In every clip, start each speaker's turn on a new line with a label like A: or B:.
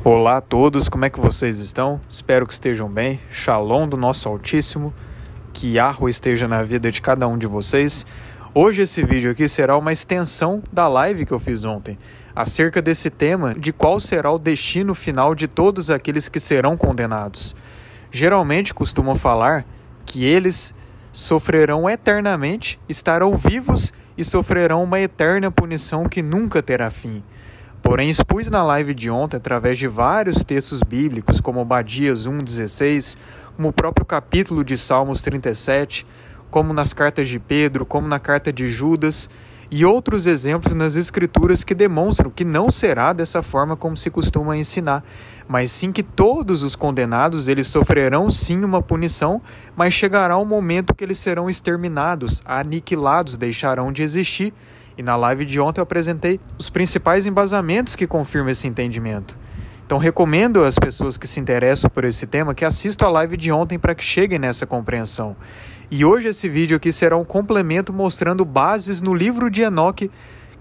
A: Olá a todos, como é que vocês estão? Espero que estejam bem. Shalom do nosso Altíssimo, que Yahweh esteja na vida de cada um de vocês. Hoje esse vídeo aqui será uma extensão da live que eu fiz ontem, acerca desse tema de qual será o destino final de todos aqueles que serão condenados. Geralmente costumam falar que eles sofrerão eternamente, estarão vivos e sofrerão uma eterna punição que nunca terá fim. Porém, expus na live de ontem, através de vários textos bíblicos, como Obadias 1,16, como o próprio capítulo de Salmos 37, como nas cartas de Pedro, como na carta de Judas, e outros exemplos nas Escrituras que demonstram que não será dessa forma como se costuma ensinar, mas sim que todos os condenados eles sofrerão sim uma punição, mas chegará um momento que eles serão exterminados, aniquilados, deixarão de existir. E na live de ontem eu apresentei os principais embasamentos que confirmam esse entendimento. Então recomendo às pessoas que se interessam por esse tema que assistam a live de ontem para que cheguem nessa compreensão. E hoje esse vídeo aqui será um complemento mostrando bases no livro de Enoque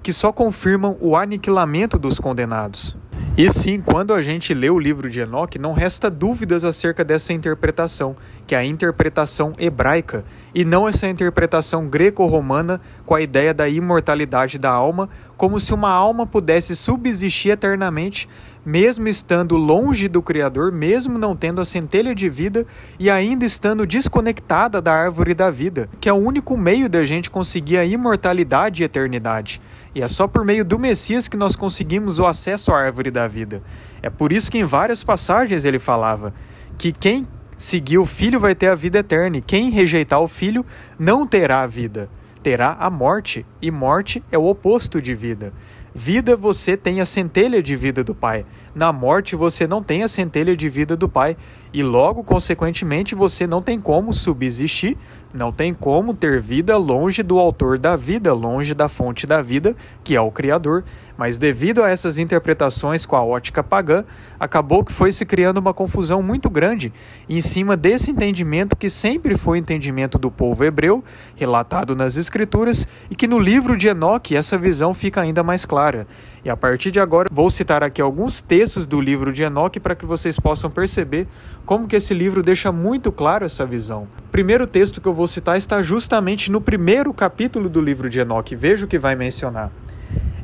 A: que só confirmam o aniquilamento dos condenados. E sim, quando a gente lê o livro de Enoque, não resta dúvidas acerca dessa interpretação, que é a interpretação hebraica, e não essa interpretação greco-romana com a ideia da imortalidade da alma, como se uma alma pudesse subsistir eternamente, mesmo estando longe do Criador, mesmo não tendo a centelha de vida e ainda estando desconectada da árvore da vida, que é o único meio da gente conseguir a imortalidade e eternidade. E é só por meio do Messias que nós conseguimos o acesso à árvore da vida. É por isso que em várias passagens ele falava que quem seguir o Filho vai ter a vida eterna, e quem rejeitar o Filho não terá a vida, terá a morte, e morte é o oposto de vida. Vida, você tem a centelha de vida do Pai. Na morte, você não tem a centelha de vida do Pai. E logo, consequentemente, você não tem como subsistir, não tem como ter vida longe do autor da vida, longe da fonte da vida, que é o Criador. Mas devido a essas interpretações com a ótica pagã, acabou que foi se criando uma confusão muito grande em cima desse entendimento que sempre foi o entendimento do povo hebreu, relatado nas Escrituras, e que no livro de Enoque essa visão fica ainda mais clara. E a partir de agora vou citar aqui alguns textos do livro de Enoque para que vocês possam perceber como que esse livro deixa muito claro essa visão. O primeiro texto que eu vou citar está justamente no primeiro capítulo do livro de Enoque. Veja o que vai mencionar.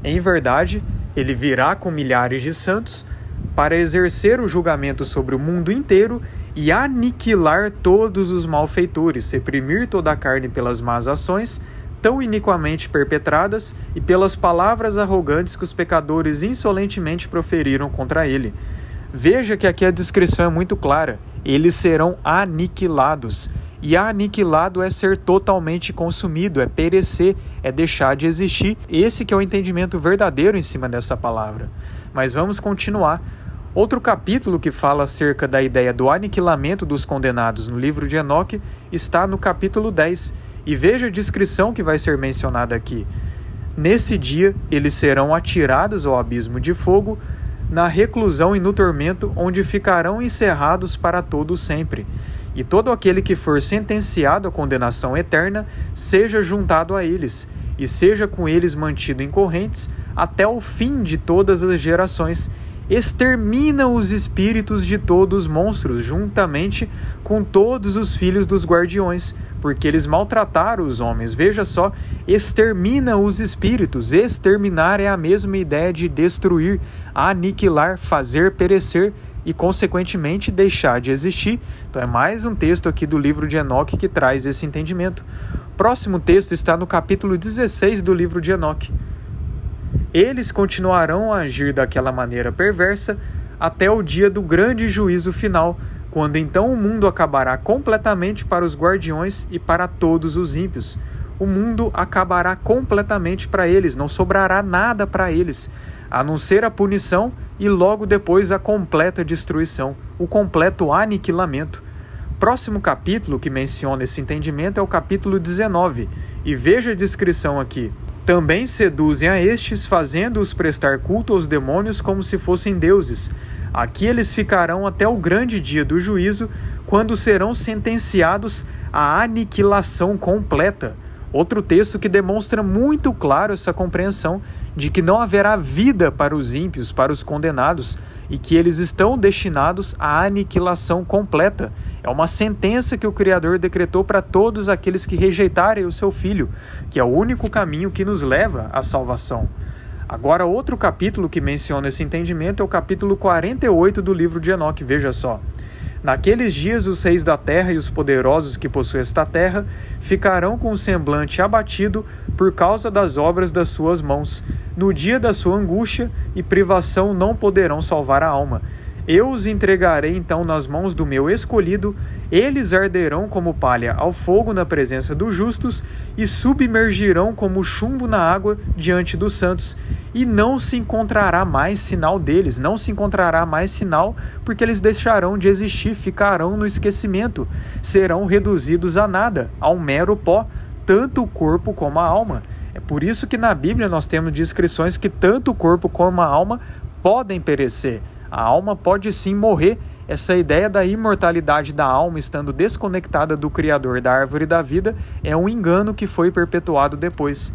A: Em verdade, ele virá com milhares de santos para exercer o julgamento sobre o mundo inteiro e aniquilar todos os malfeitores, reprimir toda a carne pelas más ações, tão iniquamente perpetradas e pelas palavras arrogantes que os pecadores insolentemente proferiram contra ele. Veja que aqui a descrição é muito clara. Eles serão aniquilados. E aniquilado é ser totalmente consumido, é perecer, é deixar de existir. Esse que é o entendimento verdadeiro em cima dessa palavra. Mas vamos continuar. Outro capítulo que fala acerca da ideia do aniquilamento dos condenados no livro de Enoque está no capítulo 10. E veja a descrição que vai ser mencionada aqui. Nesse dia, eles serão atirados ao abismo de fogo, na reclusão e no tormento, onde ficarão encerrados para todo sempre. E todo aquele que for sentenciado à condenação eterna, seja juntado a eles, e seja com eles mantido em correntes, até o fim de todas as gerações. Extermina os espíritos de todos os monstros, juntamente com todos os filhos dos guardiões, porque eles maltrataram os homens. Veja só, extermina os espíritos. Exterminar é a mesma ideia de destruir, aniquilar, fazer perecer e, consequentemente, deixar de existir. Então é mais um texto aqui do livro de Enoque que traz esse entendimento. O próximo texto está no capítulo 16 do livro de Enoque. Eles continuarão a agir daquela maneira perversa até o dia do grande juízo final, quando então o mundo acabará completamente para os guardiões e para todos os ímpios. O mundo acabará completamente para eles, não sobrará nada para eles, a não ser a punição e logo depois a completa destruição, o completo aniquilamento. Próximo capítulo que menciona esse entendimento é o capítulo 19, e veja a descrição aqui. Também seduzem a estes, fazendo-os prestar culto aos demônios como se fossem deuses. Aqui eles ficarão até o grande dia do juízo, quando serão sentenciados à aniquilação completa. Outro texto que demonstra muito claro essa compreensão de que não haverá vida para os ímpios, para os condenados, e que eles estão destinados à aniquilação completa. É uma sentença que o Criador decretou para todos aqueles que rejeitarem o seu Filho, que é o único caminho que nos leva à salvação. Agora, outro capítulo que menciona esse entendimento é o capítulo 48 do livro de Enoque. Veja só. Naqueles dias, os reis da terra e os poderosos que possuem esta terra ficarão com o semblante abatido por causa das obras das suas mãos. No dia da sua angústia e privação não poderão salvar a alma. Eu os entregarei então nas mãos do meu escolhido, eles arderão como palha ao fogo na presença dos justos e submergirão como chumbo na água diante dos santos. E não se encontrará mais sinal deles, não se encontrará mais sinal, porque eles deixarão de existir, ficarão no esquecimento, serão reduzidos a nada, a um mero pó, tanto o corpo como a alma. É por isso que na Bíblia nós temos descrições que tanto o corpo como a alma podem perecer. A alma pode sim morrer. Essa ideia da imortalidade da alma estando desconectada do Criador da árvore da vida é um engano que foi perpetuado depois.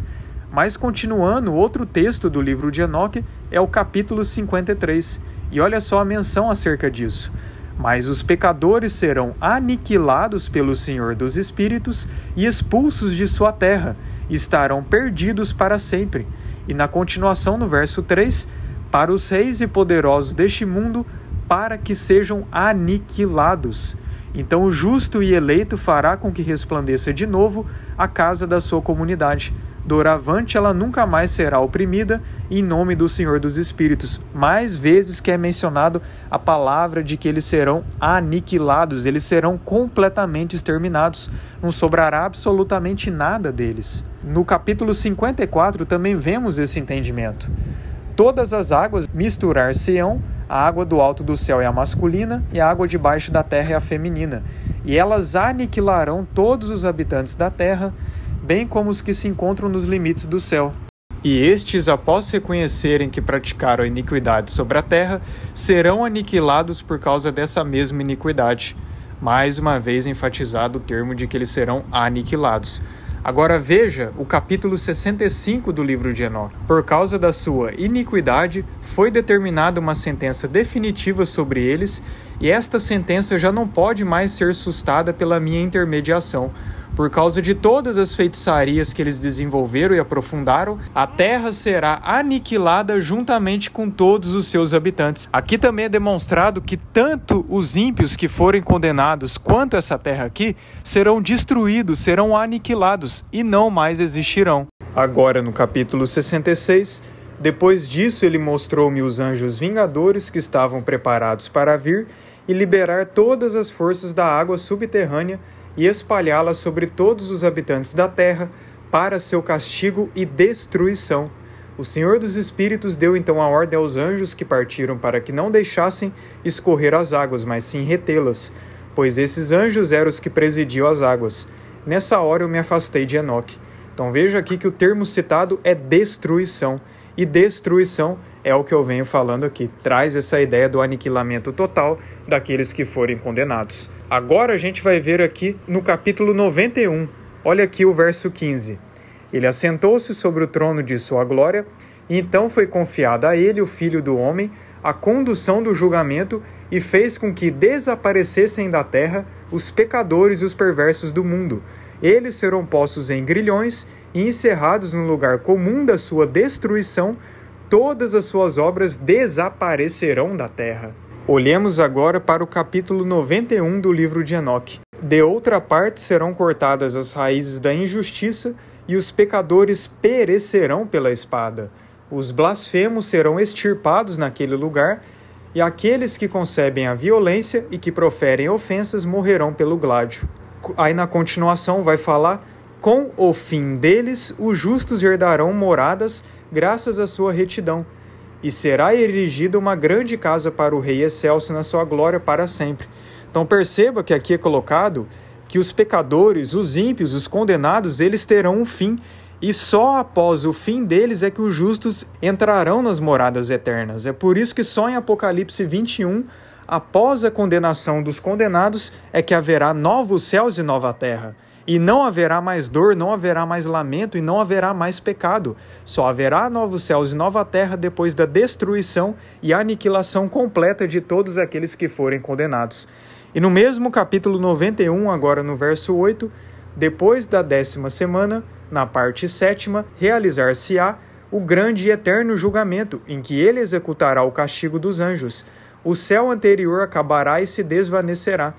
A: Mas continuando, outro texto do livro de Enoque é o capítulo 53. E olha só a menção acerca disso. Mas os pecadores serão aniquilados pelo Senhor dos Espíritos e expulsos de sua terra, e estarão perdidos para sempre. E na continuação, no verso 3, para os reis e poderosos deste mundo, para que sejam aniquilados. Então o justo e eleito fará com que resplandeça de novo a casa da sua comunidade. Doravante ela nunca mais será oprimida, em nome do Senhor dos Espíritos. Mais vezes que é mencionado a palavra de que eles serão aniquilados, eles serão completamente exterminados, não sobrará absolutamente nada deles. No capítulo 54 também vemos esse entendimento. Todas as águas misturar-se-ão, a água do alto do céu é a masculina e a água debaixo da terra é a feminina, e elas aniquilarão todos os habitantes da terra, bem como os que se encontram nos limites do céu. E estes, após reconhecerem que praticaram a iniquidade sobre a terra, serão aniquilados por causa dessa mesma iniquidade. Mais uma vez enfatizado o termo de que eles serão aniquilados. Agora veja o capítulo 65 do livro de Enoque. Por causa da sua iniquidade, foi determinada uma sentença definitiva sobre eles, e esta sentença já não pode mais ser sustada pela minha intermediação. Por causa de todas as feitiçarias que eles desenvolveram e aprofundaram, a terra será aniquilada juntamente com todos os seus habitantes. Aqui também é demonstrado que tanto os ímpios que forem condenados quanto essa terra aqui serão destruídos, serão aniquilados e não mais existirão. Agora no capítulo 66, depois disso ele mostrou-me os anjos vingadores que estavam preparados para vir e liberar todas as forças da água subterrânea e espalhá-la sobre todos os habitantes da terra para seu castigo e destruição. O Senhor dos Espíritos deu então a ordem aos anjos que partiram para que não deixassem escorrer as águas, mas sim retê-las, pois esses anjos eram os que presidiam as águas. Nessa hora eu me afastei de Enoque. Então veja aqui que o termo citado é destruição, e destruição é o que eu venho falando aqui, traz essa ideia do aniquilamento total daqueles que forem condenados. Agora a gente vai ver aqui no capítulo 91, olha aqui o verso 15. Ele assentou-se sobre o trono de sua glória, e então foi confiada a ele, o Filho do Homem, a condução do julgamento, e fez com que desaparecessem da terra os pecadores e os perversos do mundo. Eles serão postos em grilhões e encerrados no lugar comum da sua destruição. Todas as suas obras desaparecerão da terra. Olhemos agora para o capítulo 91 do livro de Enoque. De outra parte serão cortadas as raízes da injustiça e os pecadores perecerão pela espada. Os blasfemos serão extirpados naquele lugar e aqueles que concebem a violência e que proferem ofensas morrerão pelo gládio. Aí na continuação vai falar: com o fim deles, os justos herdarão moradas graças à sua retidão, e será erigida uma grande casa para o rei excelso na sua glória para sempre. Então perceba que aqui é colocado que os pecadores, os ímpios, os condenados, eles terão um fim, e só após o fim deles é que os justos entrarão nas moradas eternas. É por isso que só em Apocalipse 21, após a condenação dos condenados, é que haverá novos céus e nova terra. E não haverá mais dor, não haverá mais lamento e não haverá mais pecado. Só haverá novos céus e nova terra depois da destruição e aniquilação completa de todos aqueles que forem condenados. E no mesmo capítulo 91, agora no verso 8, depois da 10ª semana, na parte 7ª, realizar-se-á o grande e eterno julgamento, em que ele executará o castigo dos anjos. O céu anterior acabará e se desvanecerá.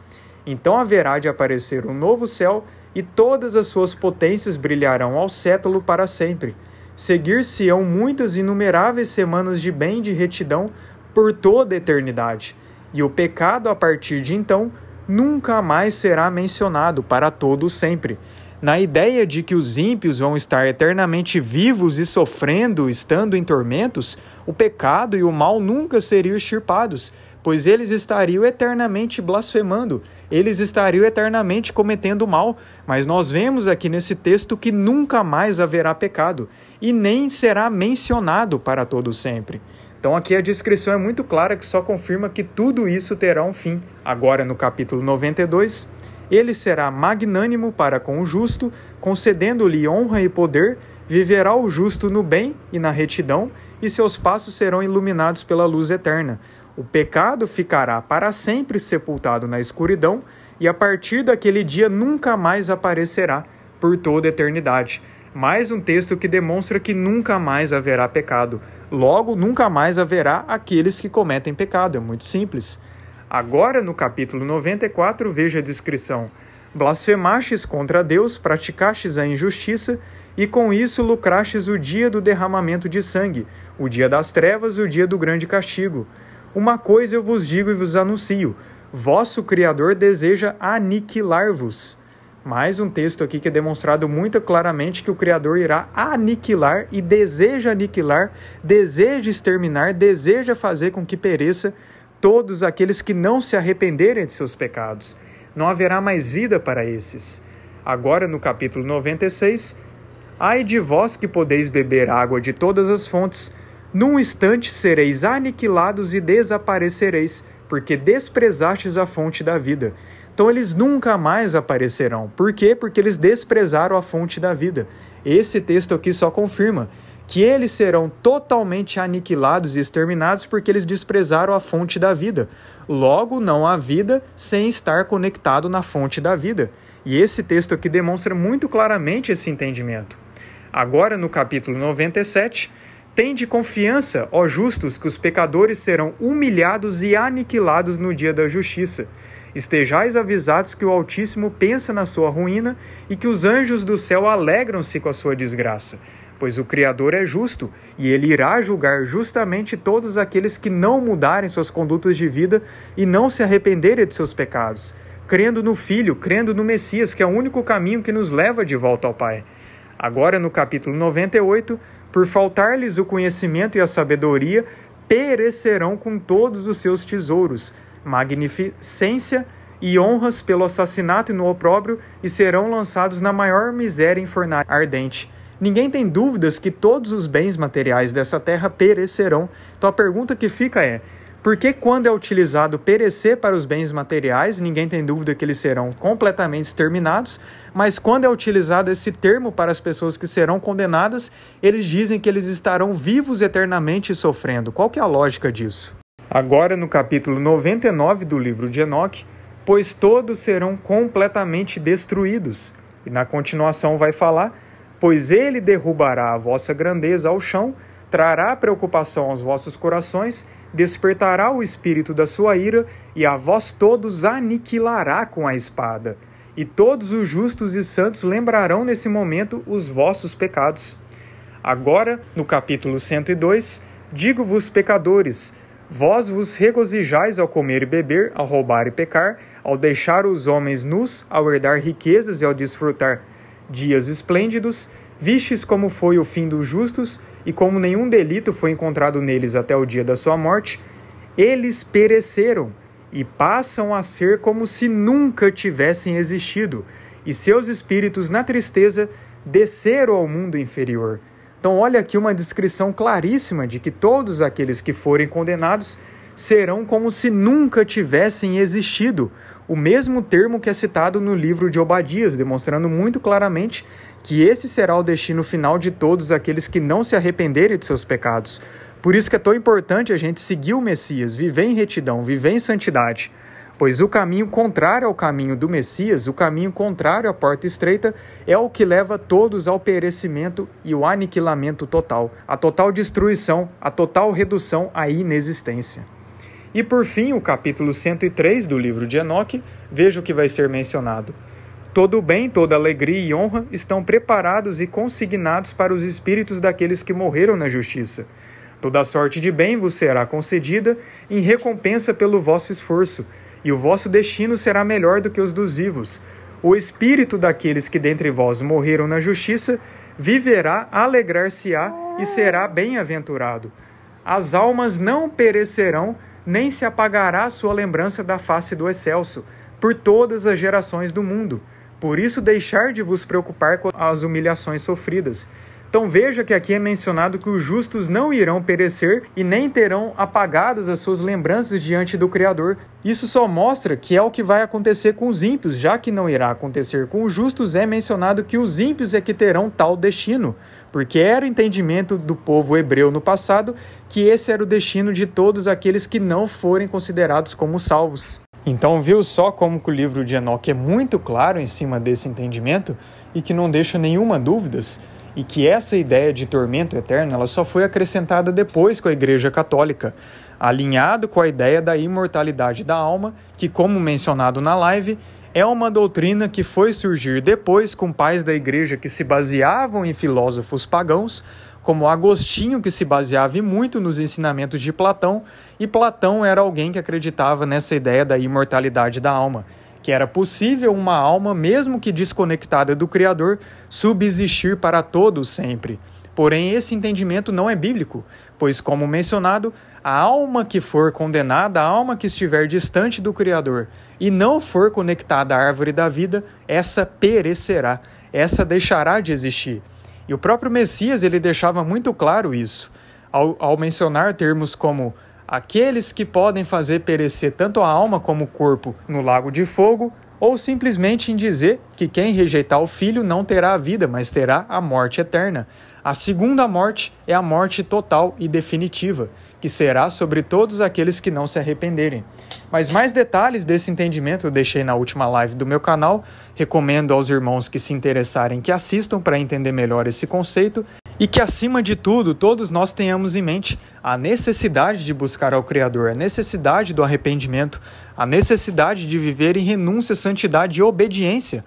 A: Então haverá de aparecer um novo céu, e todas as suas potências brilharão ao cétalo para sempre. Seguir-se-ão muitas inumeráveis semanas de bem e de retidão por toda a eternidade. E o pecado, a partir de então, nunca mais será mencionado para todo sempre. Na ideia de que os ímpios vão estar eternamente vivos e sofrendo, estando em tormentos, o pecado e o mal nunca seriam extirpados, pois eles estariam eternamente blasfemando, eles estariam eternamente cometendo mal, mas nós vemos aqui nesse texto que nunca mais haverá pecado, e nem será mencionado para todo sempre. Então aqui a descrição é muito clara que só confirma que tudo isso terá um fim. Agora no capítulo 92, ele será magnânimo para com o justo, concedendo-lhe honra e poder, viverá o justo no bem e na retidão, e seus passos serão iluminados pela luz eterna. O pecado ficará para sempre sepultado na escuridão, e a partir daquele dia nunca mais aparecerá por toda a eternidade. Mais um texto que demonstra que nunca mais haverá pecado. Logo, nunca mais haverá aqueles que cometem pecado. É muito simples. Agora, no capítulo 94, veja a descrição. Blasfemastes contra Deus, praticastes a injustiça, e com isso lucrastes o dia do derramamento de sangue, o dia das trevas, o dia do grande castigo. Uma coisa eu vos digo e vos anuncio, vosso Criador deseja aniquilar-vos. Mais um texto aqui que é demonstrado muito claramente que o Criador irá aniquilar e deseja aniquilar, deseja exterminar, deseja fazer com que pereça todos aqueles que não se arrependerem de seus pecados. Não haverá mais vida para esses. Agora no capítulo 96, ai de vós que podeis beber água de todas as fontes, num instante sereis aniquilados e desaparecereis, porque desprezastes a fonte da vida. Então eles nunca mais aparecerão. Por quê? Porque eles desprezaram a fonte da vida. Esse texto aqui só confirma que eles serão totalmente aniquilados e exterminados porque eles desprezaram a fonte da vida. Logo, não há vida sem estar conectado na fonte da vida. E esse texto aqui demonstra muito claramente esse entendimento. Agora, no capítulo 97, tende confiança, ó justos, que os pecadores serão humilhados e aniquilados no dia da justiça. Estejais avisados que o Altíssimo pensa na sua ruína e que os anjos do céu alegram-se com a sua desgraça. Pois o Criador é justo, e ele irá julgar justamente todos aqueles que não mudarem suas condutas de vida e não se arrependerem de seus pecados, crendo no Filho, crendo no Messias, que é o único caminho que nos leva de volta ao Pai. Agora, no capítulo 98, por faltar-lhes o conhecimento e a sabedoria, perecerão com todos os seus tesouros, magnificência e honras pelo assassinato e no opróbrio, e serão lançados na maior miséria em fornalha ardente. Ninguém tem dúvidas que todos os bens materiais dessa terra perecerão. Então a pergunta que fica é, por que quando é utilizado perecer para os bens materiais, ninguém tem dúvida que eles serão completamente exterminados, mas quando é utilizado esse termo para as pessoas que serão condenadas, eles dizem que eles estarão vivos eternamente sofrendo. Qual que é a lógica disso? Agora no capítulo 99 do livro de Enoque, pois todos serão completamente destruídos. E na continuação vai falar, pois ele derrubará a vossa grandeza ao chão, trará preocupação aos vossos corações, despertará o espírito da sua ira, e a vós todos aniquilará com a espada. E todos os justos e santos lembrarão nesse momento os vossos pecados. Agora, no capítulo 102, digo-vos, pecadores, vós vos regozijais ao comer e beber, ao roubar e pecar, ao deixar os homens nus, ao herdar riquezas e ao desfrutar dias esplêndidos, vistes como foi o fim dos justos, e como nenhum delito foi encontrado neles até o dia da sua morte, eles pereceram, e passam a ser como se nunca tivessem existido, e seus espíritos na tristeza desceram ao mundo inferior. Então olha aqui uma descrição claríssima de que todos aqueles que forem condenados serão como se nunca tivessem existido. O mesmo termo que é citado no livro de Obadias, demonstrando muito claramente que esse será o destino final de todos aqueles que não se arrependerem de seus pecados. Por isso que é tão importante a gente seguir o Messias, viver em retidão, viver em santidade. Pois o caminho contrário ao caminho do Messias, o caminho contrário à porta estreita, é o que leva todos ao perecimento e o aniquilamento total, a total destruição, a total redução à inexistência. E por fim, o capítulo 103 do livro de Enoque, veja o que vai ser mencionado. Todo o bem, toda alegria e honra estão preparados e consignados para os espíritos daqueles que morreram na justiça. Toda sorte de bem vos será concedida em recompensa pelo vosso esforço, e o vosso destino será melhor do que os dos vivos. O espírito daqueles que dentre vós morreram na justiça viverá, alegrar-se-á e será bem-aventurado. As almas não perecerão, nem se apagará a sua lembrança da face do excelso, por todas as gerações do mundo. Por isso deixar de vos preocupar com as humilhações sofridas. Então veja que aqui é mencionado que os justos não irão perecer e nem terão apagadas as suas lembranças diante do Criador. Isso só mostra que é o que vai acontecer com os ímpios, já que não irá acontecer com os justos, é mencionado que os ímpios é que terão tal destino, porque era o entendimento do povo hebreu no passado que esse era o destino de todos aqueles que não forem considerados como salvos. Então viu só como que o livro de Enoque é muito claro em cima desse entendimento e que não deixa nenhuma dúvidas? E que essa ideia de tormento eterno ela só foi acrescentada depois com a Igreja Católica, alinhado com a ideia da imortalidade da alma, que, como mencionado na live, é uma doutrina que foi surgir depois com pais da Igreja que se baseavam em filósofos pagãos, como Agostinho, que se baseava muito nos ensinamentos de Platão, e Platão era alguém que acreditava nessa ideia da imortalidade da alma, que era possível uma alma, mesmo que desconectada do Criador, subsistir para todos sempre. Porém, esse entendimento não é bíblico, pois, como mencionado, a alma que for condenada, a alma que estiver distante do Criador e não for conectada à árvore da vida, essa perecerá, essa deixará de existir. E o próprio Messias ele deixava muito claro isso, ao mencionar termos como aqueles que podem fazer perecer tanto a alma como o corpo no lago de fogo, ou simplesmente em dizer que quem rejeitar o Filho não terá a vida, mas terá a morte eterna. A segunda morte é a morte total e definitiva, que será sobre todos aqueles que não se arrependerem. Mas mais detalhes desse entendimento eu deixei na última live do meu canal. Recomendo aos irmãos que se interessarem que assistam para entender melhor esse conceito. E que, acima de tudo, todos nós tenhamos em mente a necessidade de buscar ao Criador, a necessidade do arrependimento, a necessidade de viver em renúncia, santidade e obediência,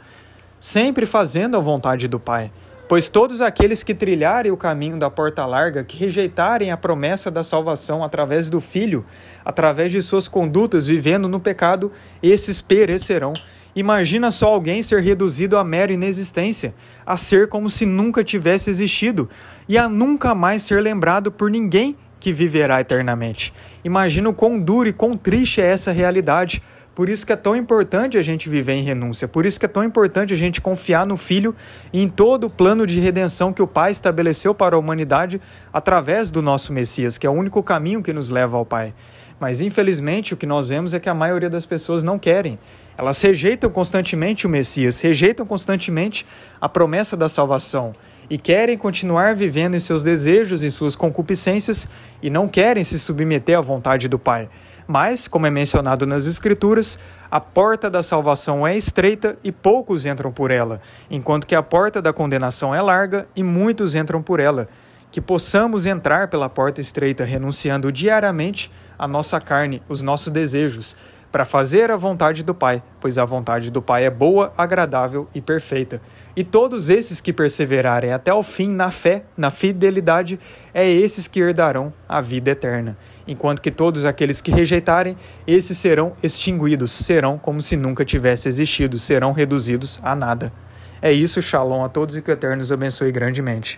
A: sempre fazendo a vontade do Pai. Pois todos aqueles que trilharem o caminho da porta larga, que rejeitarem a promessa da salvação através do Filho, através de suas condutas, vivendo no pecado, esses perecerão. Imagina só alguém ser reduzido a mera inexistência, a ser como se nunca tivesse existido e a nunca mais ser lembrado por ninguém que viverá eternamente. Imagina o quão duro e quão triste é essa realidade. Por isso que é tão importante a gente viver em renúncia, por isso que é tão importante a gente confiar no Filho e em todo o plano de redenção que o Pai estabeleceu para a humanidade através do nosso Messias, que é o único caminho que nos leva ao Pai. Mas infelizmente o que nós vemos é que a maioria das pessoas não querem. Elas rejeitam constantemente o Messias, rejeitam constantemente a promessa da salvação e querem continuar vivendo em seus desejos e suas concupiscências e não querem se submeter à vontade do Pai. Mas, como é mencionado nas Escrituras, a porta da salvação é estreita e poucos entram por ela, enquanto que a porta da condenação é larga e muitos entram por ela. Que possamos entrar pela porta estreita, renunciando diariamente à nossa carne, os nossos desejos, para fazer a vontade do Pai, pois a vontade do Pai é boa, agradável e perfeita. E todos esses que perseverarem até o fim na fé, na fidelidade, é esses que herdarão a vida eterna. Enquanto que todos aqueles que rejeitarem, esses serão extinguidos, serão como se nunca tivesse existido, serão reduzidos a nada. É isso, Shalom a todos e que o Eterno os abençoe grandemente.